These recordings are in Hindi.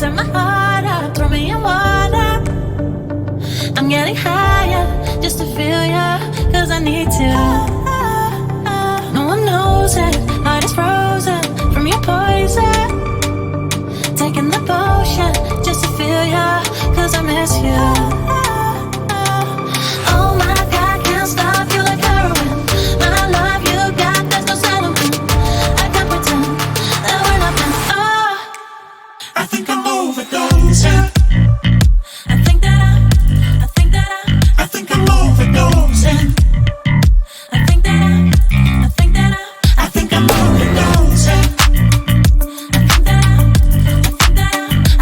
Tear my heart out, throw me in water. I'm getting higher just to feel ya, 'cause I need to. No one knows it, heart is frozen from your poison. Taking the potion just to feel ya, 'cause I miss you. Oh my God, can't stop you like heroin. My love you got, there's no settlement. I can't pretend that we're nothing. Oh, I think I'm overdosing. I think that I'm I think I'm overdosing. I think that I'm I think I'm overdosing.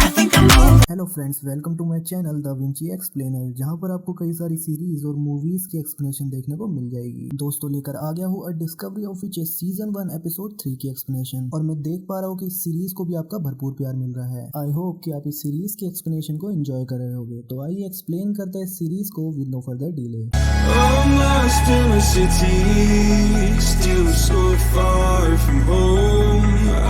I think I'm overdosing. Hello friends, welcome to my channel Da Vinci explainer, जहां पर आपको कई सारी सीरीज और मूवीज की एक्सप्लेनेशन देखने को मिल जाएगी। दोस्तों, लेकर आ गया हूँ अ discovery of witches season 1 episode 3 की एक्सप्लेनेशन, और मैं देख पा रहा हूँ कि इस सीरीज को भी आपका भरपूर प्यार मिल रहा है। आई होप कि आप इस सीरीज की एक्सप्लेनेशन को एंजॉय कर रहे होगे। तो आइए एक्सप्लेन करते हैं सीरीज को with no further delay. I'm lost in a city, still so far from home.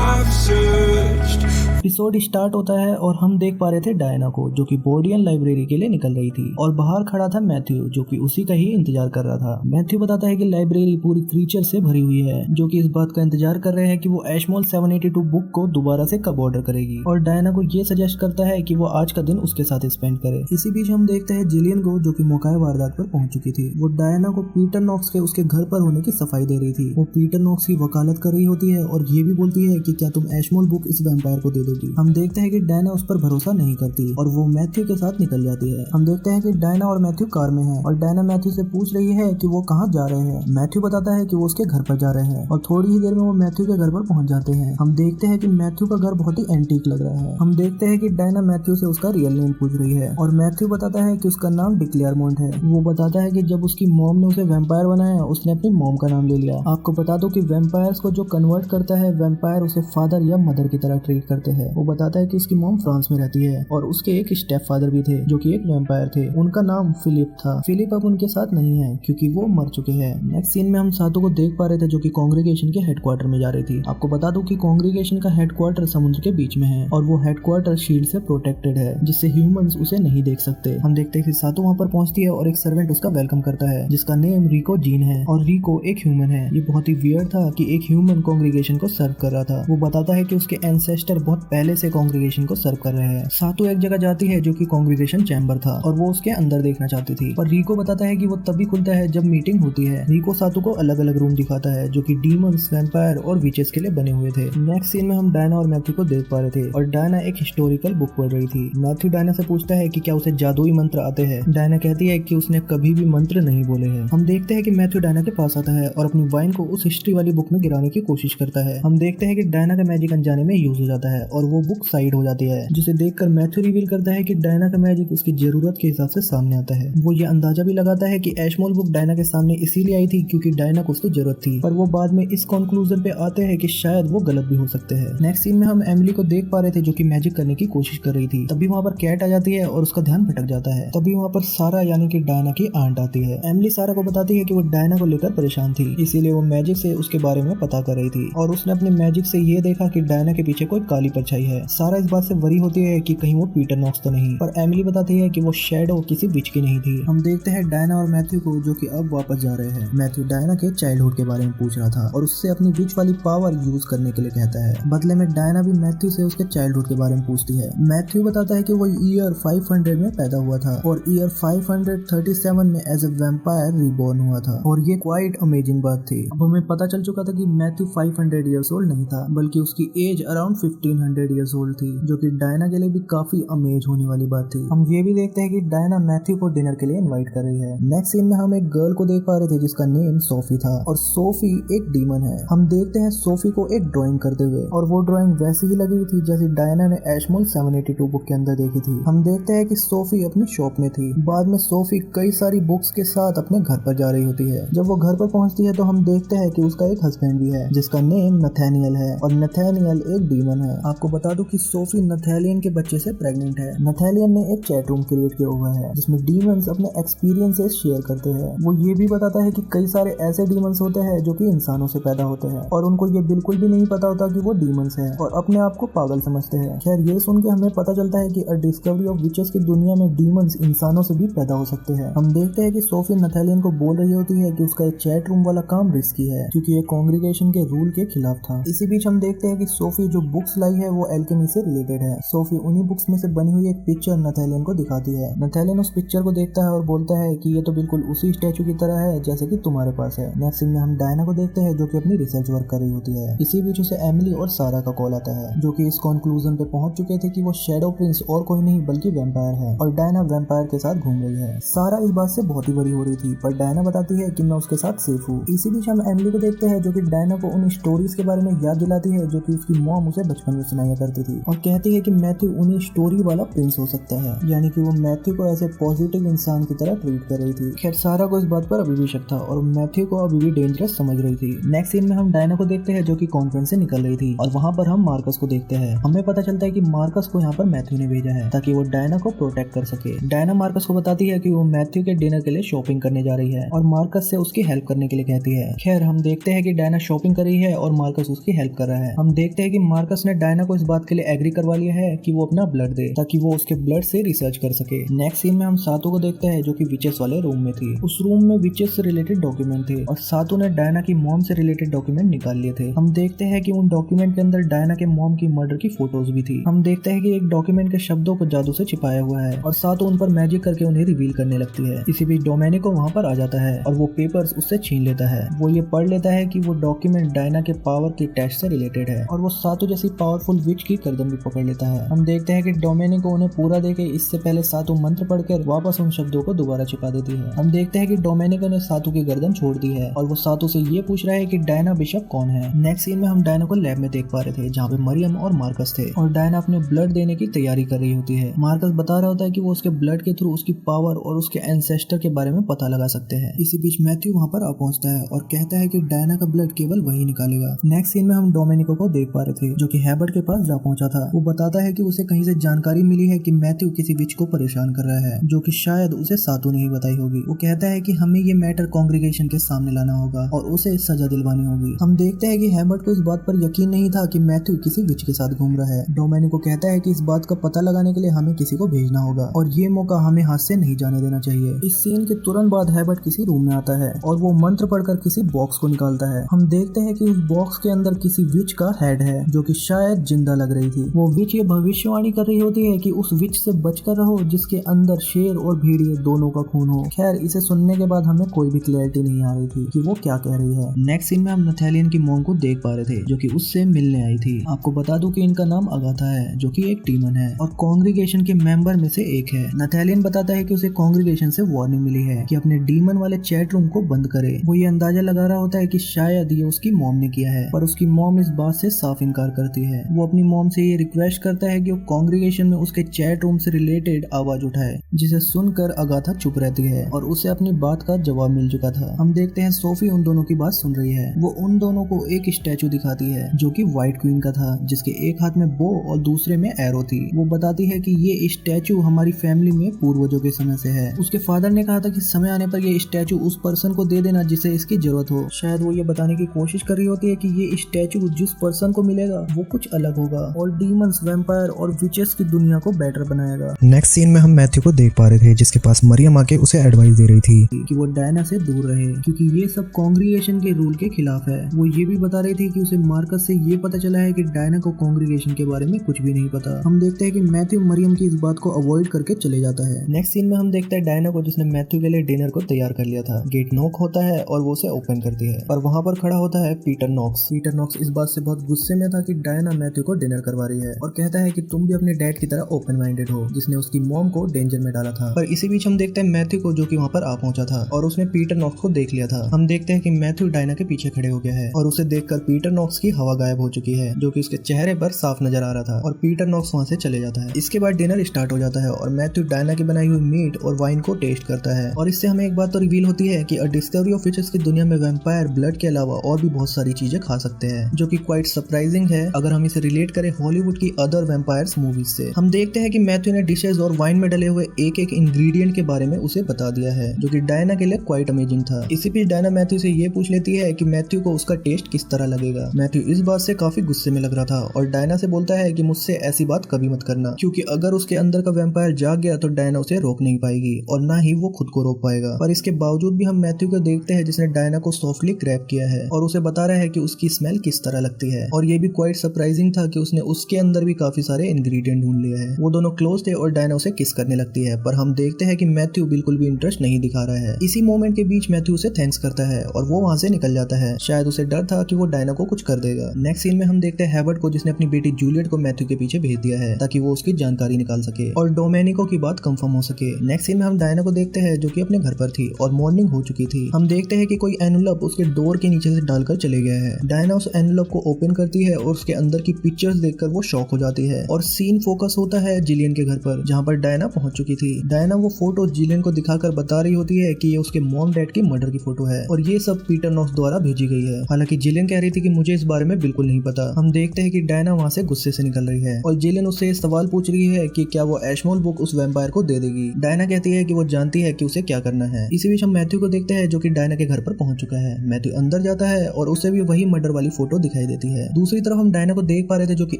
I've searched. Episode start होता है और हम देख पा रहे थे डायना को, जो कि बोर्डियन लाइब्रेरी के लिए निकल रही थी, और बाहर खड़ा था मैथ्यू, जो कि उसी का ही इंतजार कर रहा था। मैथ्यू बताता है कि लाइब्रेरी पूरी क्रीचर से भरी हुई है, जो कि इस बात का इंतजार कर रहे हैं कि वो एशमोल 782 बुक को दोबारा से कब ऑर्डर करेगी, और डायना को ये सजेस्ट करता है कि वो आज का दिन उसके साथ स्पेंड करे। इसी बीच हम देखते हैं जिलियन को, जो कि मौका वारदात पर पहुंच चुकी थी। वो डायना को पीटर नॉक्स के उसके घर पर होने की सफाई दे रही थी। वो पीटर नॉक्स की वकालत कर रही होती है और ये भी बोलती है कि क्या तुम एशमोल बुक इस वैम्पायर को दे दोगी। हम देखते हैं कि डायना उस पर भरोसा नहीं करती और वो मैथ्यू के साथ निकल जाती है। हम देखते हैं कि डायना और मैथ्यू कार में हैं और डायना मैथ्यू से पूछ रही है कि वो कहाँ जा रहे हैं। मैथ्यू बताता है कि वो उसके घर पर जा रहे हैं और थोड़ी ही देर में वो मैथ्यू के घर पर पहुंच जाते हैं। हम देखते हैं कि मैथ्यू का घर बहुत ही एंटीक लग रहा है। हम देखते हैं कि डायना मैथ्यू से उसका रियल नेम पूछ रही है और मैथ्यू बताता है कि उसका नाम डिक्लेयरमोंट है। वो बताता है कि जब उसकी मॉम ने उसे वैम्पायर बनाया, उसने अपनी मॉम का नाम ले लिया। आपको बता दो कि वैम्पायर्स को जो कन्वर्ट करता है, वैम्पायर उसे फादर या मदर की तरह ट्रीट करते हैं। वो बताता है कि उसकी मॉम फ्रांस में रहती है और उसके एक स्टेप फादर भी थे, जो कि एक वैम्पायर थे। उनका नाम फिलिप था। फिलिप अब उनके साथ नहीं है क्योंकि वो मर चुके हैं। नेक्स्ट सीन में हम सातों को देख पा रहे थे, जो कि कांग्रेगेशन के हेडक्वार्टर में जा रही थी। आपको बता दो कि कांग्रेगेशन का हेडक्वार्टर समुद्र के बीच में है और वो हेडक्वार्टर शील्ड से प्रोटेक्टेड है, जिससे ह्यूमंस उसे नहीं देख सकते। हम देखते हैं कि सातों वहाँ पर पहुंचती है और एक सर्वेंट उसका वेलकम करता है, जिसका नेम रिको जीन है और रिको एक ह्यूमन है। ये बहुत ही वियर्ड था कि एक ह्यूमन कांग्रेगेशन को सर्व कर रहा था। वो बताता है कि उसके एंसेस्टर बहुत पहले से कांग्रेगेशन को सर्व कर रहे हैं। सातों एक जगह जाती है जो कि कांग्रेगेशन चैम्बर था और वो उसके अंदर देखना चाहती थी, पर रिको बताता है कि वो तभी खुलता है जब मीटिंग होती है। रिको सातों को अलग अलग रूम दिखाता है, जो कि डीमंस, वैम्पायर और विचेस के लिए बने हुए थे। नेक्स्ट सीन में हम डायना और मैथ्यू को देख पा रहे थे और डायना एक हिस्टोरिकल बुक पढ़ रही थी। मैथ्यू डायना से पूछता है कि क्या उसे जादुई मंत्र आते हैं। डायना कहती है कि उसने कभी भी मंत्र नहीं बोले हैं। हम देखते हैं कि मैथ्यू डायना के पास आता है और अपनी वाइन को उस हिस्ट्री वाली बुक में गिराने की कोशिश करता है। हम देखते हैं कि डायना का मैजिक अनजाने में यूज हो जाता है और वो बुक साइड हो जाती है, जिसे देखकर मैथ्यू रिवील करता है कि डायना का मैजिक उसकी जरूरत के हिसाब से सामने आता है। वो ये अंदाजा भी लगाता है कि एशमोल बुक डायना के सामने इसीलिए आई थी क्योंकि डायना को उसकी जरूरत थी, पर वो बाद में इस कंक्लूजन पे आते हैं कि शायद वो गलत भी हो सकते हैं। नेक्स्ट सीन में हम एमिली को देख पा रहे थे, जो कि मैजिक करने की कोशिश कर रही थी। तभी वहाँ पर कैट आ जाती है और उसका ध्यान भटक जाता है। तभी वहाँ पर सारा यानी कि डायना की आंट आती है। एमिली सारा को बताती है कि वो डायना को लेकर परेशान थी, इसीलिए वो मैजिक से उसके बारे में पता कर रही थी और उसने अपने मैजिक से ये देखा कि डायना के पीछे कोई काली परछाई है। सारा इस बात से वरी होती है कि कहीं वो पीटर नॉक्स तो नहीं, पर एमिली बताती है कि वो शैडो किसी विच की नहीं थी। हम देखते हैं डायना और मैथ्यू को, जो कि अब वापस जा रहे हैं। मैथ्यू डायना के चाइल्डहुड के बारे में पूछ रहा था और उससे अपनी विच वाली पावर यूज करने के लिए कहता है। बदले में डायना भी मैथ्यू से उसके चाइल्डहुड के बारे में पूछती है। मैथ्यू बताता है कि वो ईयर 500 में पैदा हुआ था और ईयर 537 में एज ए वैम्पायर रिबॉर्न हुआ था, और ये क्वाइट अमेजिंग बात थी। अब हमें पता चल चुका था कि मैथ्यू 500 ईयर्स ओल्ड नहीं था, बल्कि उसकी एज अराउंड 1500 ईयर्स ओल्ड थी, जो कि डायना के लिए भी काफी अमेज होने वाली बात थी। हम ये भी देखते हैं कि डायना मैथ्यू को डिनर के लिए इनवाइट कर रही है। नेक्स्ट सीन में हम एक गर्ल को देख पा रहे थे, जिसका नेम सोफी था और सोफी एक डीमन है। हम देखते हैं सोफी को एक ड्राइंग करते हुए, और वो ड्राइंग वैसी ही लगी थी जैसी डायना ने एशमोल 782 बुक के अंदर देखी थी। हम देखते हैं कि सोफी अपनी शॉप में थी। बाद में सोफी कई सारी बुक्स के साथ अपने घर पर जा रही होती है। जब वो घर पर पहुंचती है तो हम देखते हैं कि उसका एक हस्बैंड भी है, जिसका नेम नथानियल है और नथानियल एक डीमन है। आप आपको बता दूं कि सोफी नथेलियन के बच्चे से प्रेग्नेंट है। नथेलियन ने एक चैट रूम क्रिएट किया हुआ है जिसमें डीमंस अपने एक्सपीरियंसेस शेयर करते हैं। वो ये भी बताता है कि कई सारे ऐसे डीमंस होते हैं जो कि इंसानों से पैदा होते हैं और उनको ये बिल्कुल भी नहीं पता होता कि वो डीमंस हैं और अपने आप को पागल समझते हैं। खैर ये सुन के हमें पता चलता है कि अ डिस्कवरी ऑफ विचेस की दुनिया में डीमंस इंसानों से भी पैदा हो सकते हैं। हम देखते हैं कि सोफी नथेलियन को बोल रही होती है कि उसका एक चैट रूम वाला काम रिस्की है क्योंकि ये कांग्रीगेशन के रूल के खिलाफ था। इसी बीच हम देखते हैं कि सोफी जो बुक्स लाई है वो एल्केमी से रिलेटेड है। सोफी उन्हीं बुक्स में से बनी हुई एक पिक्चर नथेलियन को दिखाती है। नथेलियन उस पिक्चर को देखता है और बोलता है कि ये तो बिल्कुल उसी स्टैचू की तरह है जैसे कि तुम्हारे पास है। नेक्स्ट सीन में हम डायना को देखते हैं जो कि अपनी रिसर्च वर्क कर रही होती है। इसी बीच उसे एमिली और सारा का कॉल आता है जो कि इस कंक्लूजन पे पहुंच चुके थे कि वो शैडो प्रिंस और कोई नहीं बल्कि वैम्पायर है और डायना वैम्पायर के साथ घूम रही है। सारा इस बात से बहुत ही बड़ी हो रही थी पर डायना बताती है कि मैं उसके साथ सेफ हूँ। इसी बीच हम एमिली को देखते हैं जो कि डायना को उन स्टोरीज के बारे में याद दिलाती है जो कि उसकी मॉम उसे बचपन में सुनाया करती थी और कहती है कि मैथ्यू उन्हीं स्टोरी वाला प्रिंस हो सकता है, यानी कि वो मैथ्यू को ऐसे पॉजिटिव इंसान की तरह ट्रीट कर रही थी। खैर सारा को इस बात पर अभी भी शक था और मैथ्यू को अभी भी डेंजरस समझ रही थी। नेक्स्ट सीन में हम डायना को देखते हैं जो कि कॉन्फ्रेंस से निकल रही थी और वहाँ पर हम मार्कस को देखते हैं। हमें पता चलता है कि मार्कस को यहाँ पर मैथ्यू ने भेजा है ताकि वो डायना को प्रोटेक्ट कर सके। डायना मार्कस को बताती है कि वो मैथ्यू के डिनर के लिए शॉपिंग करने जा रही है और मार्कस से उसकी हेल्प करने के लिए कहती है। खैर हम देखते हैं कि डायना शॉपिंग कर रही है और मार्कस उसकी हेल्प कर रहा है। हम देखते हैं कि मार्कस ने डायना को इस बात के लिए एग्री करवा लिया है कि वो अपना ब्लड दे ताकि वो उसके ब्लड से रिसर्च कर सके। नेक्स्ट सीन में हम सातू को देखते हैं जो कि विचेस वाले रूम में थी। उस रूम में विचेस से रिलेटेड डॉक्यूमेंट थे और सातू ने डायना की मॉम से रिलेटेड डॉक्यूमेंट निकाल लिए थे। हम देखते हैं कि उन डॉक्यूमेंट के अंदर डायना के मॉम की मर्डर की फोटोज भी थी। हम देखते हैं कि एक डॉक्यूमेंट के शब्दों को जादू से छिपाया हुआ है और सातू उन पर मैजिक करके उन्हें रिवील करने लगती है। इसी बीच डोमेनिको वहाँ पर आ जाता है और वो पेपर्स उससे छीन लेता है। वो ये पढ़ लेता है कि वो डॉक्यूमेंट डायना के पावर के टेस्ट से रिलेटेड है और वो सातू जैसी पावरफुल विच की गर्दन भी पकड़ लेता है। हम देखते हैं कि डोमेनिको उन्हें पूरा देके इससे पहले सातू मंत्र पढ़कर वापस उन शब्दों को दोबारा छिपा देती है। हम देखते हैं कि डोमेनिको ने सातू की गर्दन छोड़ दी है और वो सातू से ये पूछ रहा है कि डायना बिशप कौन है। नेक्स्ट सीन में हम डायना को लैब में देख पा रहे थे जहाँ पे मरियम और मार्कस थे और डायना अपने ब्लड देने की तैयारी कर रही होती है। मार्कस बता रहा होता है कि वो उसके ब्लड के थ्रू उसकी पावर और उसके एंसेस्टर के बारे में पता लगा सकते हैं। इसी बीच मैथ्यू वहाँ पर आ पहुंचता है और कहता है कि डायना का ब्लड केवल वही निकालेगा। नेक्स्ट सीन में हम डोमेनिको को देख पा रहे थे जो कि हैबर्ट के पास जा पहुंचा था। वो बताता है कि उसे कहीं से जानकारी मिली है कि मैथ्यू किसी विच को परेशान कर रहा है जो कि शायद उसे सातू ने ही बताई होगी। वो कहता है कि हमें ये मैटर कांग्रीगेशन के सामने लाना होगा और उसे सजा दिलवानी होगी। हम देखते हैं कि हैबर्ट को इस बात पर यकीन नहीं था कि मैथ्यू किसी विच के साथ घूम रहा है। डोमेनिको कहता है कि इस बात का पता लगाने के लिए हमें किसी को भेजना होगा और ये मौका हमें हाथ से नहीं जाने देना चाहिए। इस सीन के तुरंत बाद हैबर्ट किसी रूम में आता है और वो मंत्र पढ़कर किसी बॉक्स को निकालता है। हम देखते हैं कि उस बॉक्स के अंदर किसी विच का हेड है जो कि शायद जिंदा लग रही थी। वो विच ये भविष्यवाणी कर रही होती है कि उस विच से बचकर रहो जिसके अंदर शेर और भेड़िए दोनों का खून हो। खैर इसे सुनने के बाद हमें कोई भी क्लैरिटी नहीं आ रही थी कि वो क्या कह रही है। नेक्स्ट सीन में हम नथेलियन की मॉम को देख पा रहे थे जो कि उससे मिलने आई थी। आपको बता दूं कि इनका नाम अगाथा है जो कि एक डीमन है और कांग्रीगेशन के मेंबर में से एक है। नथेलियन बताता है कि उसे कांग्रीगेशन से वार्निंग मिली है कि अपने डीमन वाले चैट रूम को बंद करे। वो ये अंदाजा लगा रहा होता है कि शायद ये उसकी मॉम ने किया है पर उसकी मॉम इस बात से साफ इनकार करती है। वो अपनी मॉम से ये रिक्वेस्ट करता है कि वो कांग्रीगेशन में उसके चैट रूम से रिलेटेड आवाज उठाए जिसे सुनकर अगाथा चुप रहती है और उसे अपनी बात का जवाब मिल चुका था। हम देखते हैं सोफी उन दोनों की बात सुन रही है। वो उन दोनों को एक स्टैचू दिखाती है जो कि व्हाइट क्वीन का था जिसके एक हाथ में बो और दूसरे में एरो थी। वो बताती है कि ये स्टैचू हमारी फैमिली में पूर्वजों के समय से है। उसके फादर ने कहा था कि समय आने पर ये स्टैचू उस पर्सन को दे देना जिसे इसकी जरूरत हो। शायद वो ये बताने की कोशिश कर रही होती है कि ये स्टैचू जिस पर्सन को मिलेगा वो कुछ अलग होगा और डीमंस, वैम्पायर और विचेस की दुनिया को बेटर बनाएगा। नेक्स्ट सीन में हम मैथ्यू को देख पा रहे थे जिसके पास मरियम आके उसे एडवाइस दे रही थी कि वो डायना से दूर रहे क्योंकि ये सब कांग्रीगेशन के रूल के खिलाफ है। वो ये भी बता रही थी कि उसे मार्कस से ये पता चला है कि डायना को कांग्रीगेशन के बारे में कुछ भी नहीं पता। हम देखते हैं कि मैथ्यू मरियम की इस बात को अवॉइड करके चले जाता है। नेक्स्ट सीन में हम देखते हैं डायना को जिसने मैथ्यू के लिए डिनर को तैयार कर लिया था। गेट नॉक होता है और वो उसे ओपन करती है और वहाँ पर खड़ा होता है पीटर नॉक्स। पीटर नॉक्स इस बात से बहुत गुस्से में था कि डायना मैथ्यू को डिनर करवा रही है और कहता है कि तुम भी अपने डैड की तरह ओपन माइंडेड हो जिसने उसकी मॉम को डेंजर में डाला था। पर इसी बीच हम देखते हैं मैथ्यू को जो कि वहाँ पर आ पहुंचा था और उसने पीटर नॉक्स को देख लिया था। हम देखते हैं कि मैथ्यू डायना के पीछे खड़े हो गया है और उसे देखकर पीटर नॉक्स की हवा गायब हो चुकी है जो कि उसके चेहरे पर साफ नजर आ रहा था और पीटर नॉक्स वहाँ से चले जाता है। इसके बाद डिनर स्टार्ट हो जाता है और मैथ्यू डायना की बनाई हुई मीट और वाइन को टेस्ट करता है और इससे हमें एक बात तो रिवील होती है कि अ डिस्कवरी ऑफ विचेस की दुनिया में वैम्पायर ब्लड के अलावा और भी बहुत सारी चीजें खा सकते हैं जो कि क्वाइट सरप्राइजिंग है अगर हम इसे रिलेट करे हॉलीवुड की अदर वैम्पायर्स मूवीज से। हम देखते हैं कि मैथ्यू ने डिशेज और वाइन में डले हुए एक एक इंग्रेडिएंट के बारे में उसे बता दिया है, जो कि डायना के लिए क्वाइट अमेजिंग था। इसी बीच डायना मैथ्यू से ये पूछ लेती है कि मैथ्यू को उसका टेस्ट किस तरह लगेगा। मैथ्यू इस बात से काफी गुस्से में लग रहा था और डायना से बोलता है कि मुझसे ऐसी बात कभी मत करना, क्योंकि अगर उसके अंदर का वैम्पायर जाग गया तो डायना उसे रोक नहीं पाएगी और ना ही वो खुद को रोक पाएगा। पर इसके बावजूद भी हम मैथ्यू को देखते हैं जिसने डायना को सॉफ्टली ग्रैब किया है और उसे बता रहा है कि उसकी स्मेल किस तरह लगती है। और ये भी क्वाइट सरप्राइजिंग था कि उसने उसके अंदर भी काफी सारे इंग्रेडिएंट ढूंढ लिए हैं। वो दोनों क्लोज थे और डायना उसे किस करने लगती है, पर हम देखते हैं कि मैथ्यू बिल्कुल भी इंटरेस्ट नहीं दिखा रहा है। इसी मोमेंट के बीच मैथ्यू उसे थैंक्स करता है और वो वहाँ से निकल जाता है। शायद उसे डर था कि वो डायना को कुछ कर देगा। नेक्स्ट सीन में हम देखते हैं हैवर्ड को, जिसने अपनी बेटी जूलियट को मैथ्यू के पीछे भेज दिया है ताकि वो उसकी जानकारी निकाल सके और डोमेनिको की बात कंफर्म हो सके। नेक्स्ट सीन में हम डायना को देखते हैं जो कि अपने घर पर थी और मॉर्निंग हो चुकी थी। हम देखते हैं कि कोई एनवलप उसके डोर के नीचे से डालकर चले गया है। डायना उस एनवलप को ओपन करती है और उसके अंदर की पिक्चर्स देखकर वो शॉक हो जाती है और सीन फोकस होता है जिलियन के घर पर, जहाँ पर डायना पहुंच चुकी थी। डायना वो फोटो जिलियन को दिखाकर बता रही होती है कि ये उसके मॉम डैड की मर्डर की फोटो है और ये सब पीटर नॉक्स द्वारा भेजी गई है। हालांकि जिलियन कह रही थी कि मुझे इस बारे में बिल्कुल नहीं पता। हम देखते हैं कि डायना वहाँ से गुस्से से निकल रही है और जिलियन उससे सवाल पूछ रही है कि क्या वो एशमोल बुक उस वैम्पायर को दे देगी। डायना कहती है कि वो जानती है कि उसे क्या करना है। इसी बीच हम मैथ्यू को देखते हैं जो कि डायना के घर पर पहुंच चुका है। मैथ्यू अंदर जाता है और उसे भी वही मर्डर वाली फोटो दिखाई देती है। दूसरी तरफ हम डायना को देख पा रहे थे जो कि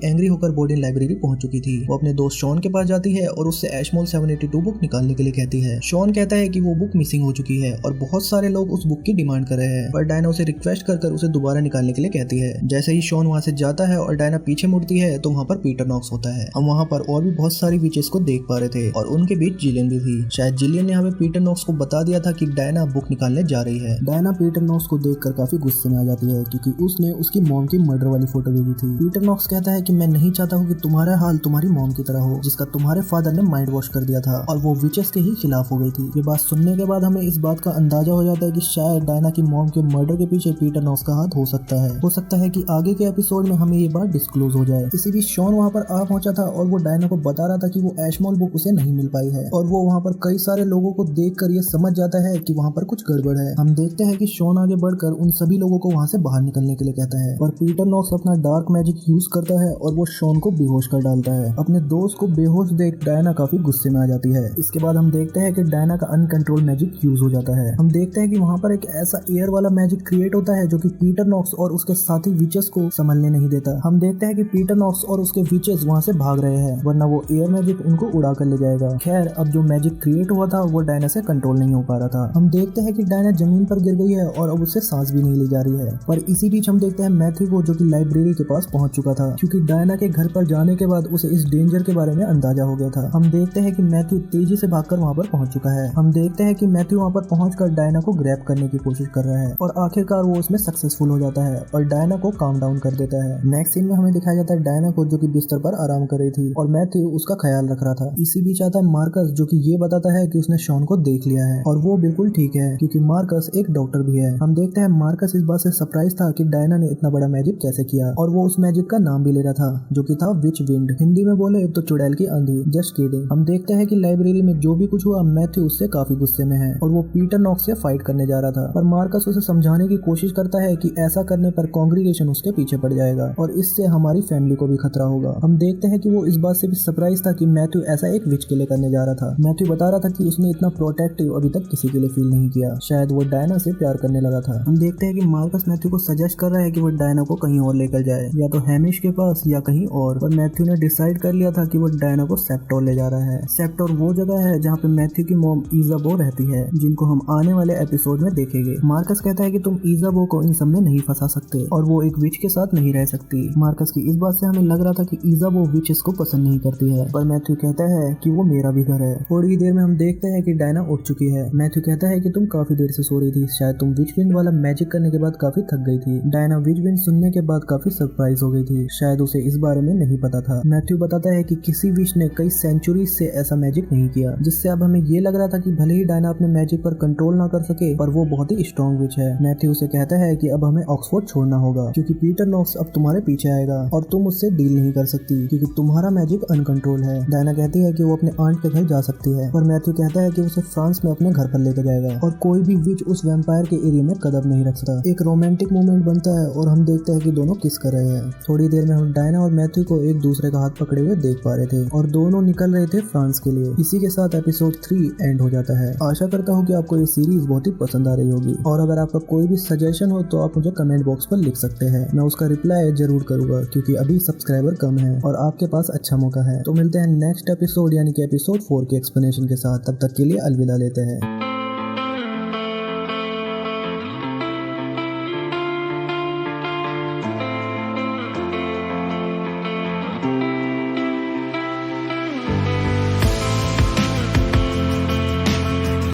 एंग्री होकर बोर्डिंग लाइब्रेरी पहुंच चुकी थी। वो अपने दोस्त शॉन के पास जाती है और उससे एशमोल 782 बुक निकालने के लिए कहती है। शॉन कहता है कि वो बुक मिसिंग हो चुकी है और बहुत सारे लोग उस बुक की डिमांड कर रहे हैं, पर डायना उसे रिक्वेस्ट कर उसे दोबारा निकालने के लिए कहती है। जैसे ही शॉन वहाँ से जाता है और डायना पीछे मुड़ती है तो वहाँ पर पीटर नॉक्स होता है। हम वहाँ पर और भी बहुत सारी विचेस को देख पा रहे थे और उनके बीच जिलियन भी थी। शायद जिलियन ने हमें पीटर नॉक्स को बता दिया था कि डायना बुक निकालने जा रही है। डायना पीटर नॉक्स को देखकर काफी गुस्से में आ जाती है क्योंकि उसने उसकी मॉम की मर्डर वाली फोटो भेजी थी। पीटर नॉक्स कहता है कि मैं नहीं चाहता हूँ कि तुम्हारा हाल तुम्हारी मॉम की तरह हो, जिसका तुम्हारे फादर ने माइंड वॉश कर दिया था और वो विचेस के ही खिलाफ हो गई थी। ये बात सुनने के बाद हमें इस बात का अंदाजा हो जाता है कि शायद डायना की मॉम के मर्डर के पीछे पीटर नॉक्स का हाथ हो सकता है कि आगे के एपिसोड में हमें ये बात डिस्क्लोज हो जाए। इसी बीच शॉन वहाँ पर आ पहुंचा था और वो डायना को बता रहा था कि वो एशमोल बुक उसे नहीं मिल पाई है और वो वहाँ पर कई सारे लोगों को देखकर ये समझ जाता है कि वहाँ पर कुछ गड़बड़ है। हम देखते हैं कि शॉन आगे बढ़कर उन सभी लोगों को वहाँ से बाहर निकलने के लिए कहता है और पीटर नॉक्स अपना डार्क मैजिक यूज करता है और वो शॉन को बेहोश कर डालता है। अपने दोस्त को बेहोश देख डायना काफी गुस्से में आ जाती है। इसके बाद हम देखते हैं कि डायना का अनकंट्रोल मैजिक यूज हो जाता है। हम देखते हैं कि वहाँ पर एक ऐसा एयर वाला मैजिक क्रिएट होता है जो कि पीटर नॉक्स और उसके साथी विचेस को संभलने नहीं देता। हम देखते हैं कि पीटर नॉक्स और उसके विचेस वहाँ से भाग रहे हैं, वरना वो एयर मैजिक उनको उड़ा कर ले जाएगा। खैर, अब जो मैजिक क्रिएट हुआ था वो डायना से कंट्रोल नहीं हो पा रहा था। हम देखते हैं कि डायना जमीन पर गिर गई है और अब उससे सांस भी नहीं ली जा रही है। पर इसी बीच हम देखते हैं मैथ्यू को जो कि लाइब्रेरी के पास पहुंच चुका था, क्योंकि डायना के घर पर जाने के बाद उसे इस डेंजर के बारे में अंदाजा हो गया था। हम देखते हैं कि मैथ्यू तेजी से भागकर वहाँ पर पहुंच चुका है। हम देखते हैं कि मैथ्यू वहाँ पर पहुंचकर डायना को ग्रैब करने की कोशिश कर रहा है और आखिरकार वो उसमें सक्सेसफुल हो जाता है और डायना को काम डाउन कर देता है। नेक्स्ट सीन में हमें दिखाया जाता है डायना को जो कि बिस्तर पर आराम कर रही थी और मैथ्यू उसका ख्याल रख रहा था। इसी बीच आता है मार्कस जो कि ये बताता है कि उसने शॉन को देख लिया है और वो बिल्कुल ठीक है क्योंकि मार्कस एक डॉक्टर भी है। हम देखते हैं मार्कस इस बात से सरप्राइज था कि डायना ने इतना बड़ा मैजिक कैसे किया और वो उस मैजिक का नाम भी ले रहा था जो कि था विच विंड। हिंदी में बोले तो चुड़ैल की आंधी। Just kidding. हम देखते हैं कि लाइब्रेरी में जो भी कुछ हुआ मैथ्यू उससे काफी गुस्से में है और वो पीटर नॉक्स से फाइट करने जा रहा था, पर मार्कस उसे समझाने की कोशिश करता है कि ऐसा करने पर कांग्रीगेशन उसके पीछे पड़ जाएगा और इससे हमारी फैमिली को भी खतरा होगा। हम देखते हैं कि वो इस बात से भी सरप्राइज था कि मैथ्यू ऐसा एक विच के लिए करने जा रहा था। मैथ्यू बता रहा था कि उसने इतना प्रोटेक्टिव अभी तक किसी के लिए फील नहीं किया, शायद वो डायना से प्यार करने लगा था। हम देखते हैं कि मार्कस मैथ्यू को सजेस्ट कर रहा है कि वो डायना को कहीं और लेकर जाए, या तो हैमिश के पास या कहीं और मैथ्यू ने डिसाइड कर लिया था कि वो डायना को सेप्टोर ले जा रहा है। सेप्टोर वो जगह है जहाँ पे मैथ्यू की मॉम इजाबो रहती है, जिनको हम आने वाले एपिसोड में देखेंगे। मार्कस कहता है कि तुम इजाबो को इन सब में नहीं फंसा सकते और वो एक विच के साथ नहीं रह सकती। मार्कस की इस बात से हमें लग रहा था कि इजाबो विचेस को पसंद नहीं करती है, पर मैथ्यू कहता है कि वो मेरा भी घर है। थोड़ी देर में हम देखते हैं कि डायना उठ चुकी है। मैथ्यू कहता है कि तुम काफी देर से सो रही थी, शायद तुम विच विंड वाला मैजिक करने के बाद काफी थक गई थी। डायना विच विंड सुनने के बाद काफी सरप्राइज हो गई थी, शायद उसे इस बारे में नहीं पता था। मैथ्यू बताता है कि किसी विच ने कई सेंचुरी से ऐसा मैजिक नहीं किया, जिससे अब हमें ये लग रहा था कि भले ही डायना अपने मैजिक पर कंट्रोल ना कर सके, पर वो बहुत ही स्ट्रॉन्ग विच है। मैथ्यू उसे कहता है कि अब हमें ऑक्सफोर्ड छोड़ना होगा क्योंकि पीटर नॉक्स अब तुम्हारे पीछे आएगा और तुम उससे डील नहीं कर सकती क्योंकि तुम्हारा मैजिक अनकंट्रोल है। डायना कहती है कि वो अपने आंट के घर जा सकती है, पर मैथ्यू कहता है कि उसे फ्रांस में अपने घर पर लेकर जाएगा और कोई भी विच उस वैम्पायर के एरिया में कदम नहीं रख सकता। एक रोमांटिक मोमेंट बनता है और हम देखते हैं कि दोनों किस कर रहे हैं। थोड़ी देर देर में हम डायना और मैथ्यू को एक दूसरे का हाथ पकड़े हुए देख पा रहे थे और दोनों निकल रहे थे फ्रांस के लिए। इसी के साथ एपिसोड 3 एंड हो जाता है। आशा करता हूँ कि आपको ये सीरीज बहुत ही पसंद आ रही होगी और अगर आपका कोई भी सजेशन हो तो आप मुझे कमेंट बॉक्स पर लिख सकते हैं। मैं उसका रिप्लाई जरूर करूंगा क्योंकि अभी सब्सक्राइबर कम है और आपके पास अच्छा मौका है। तो मिलते हैं नेक्स्ट एपिसोड यानी कि एपिसोड 4 के एक्सप्लेनेशन के साथ। तब तक के लिए अलविदा लेते हैं।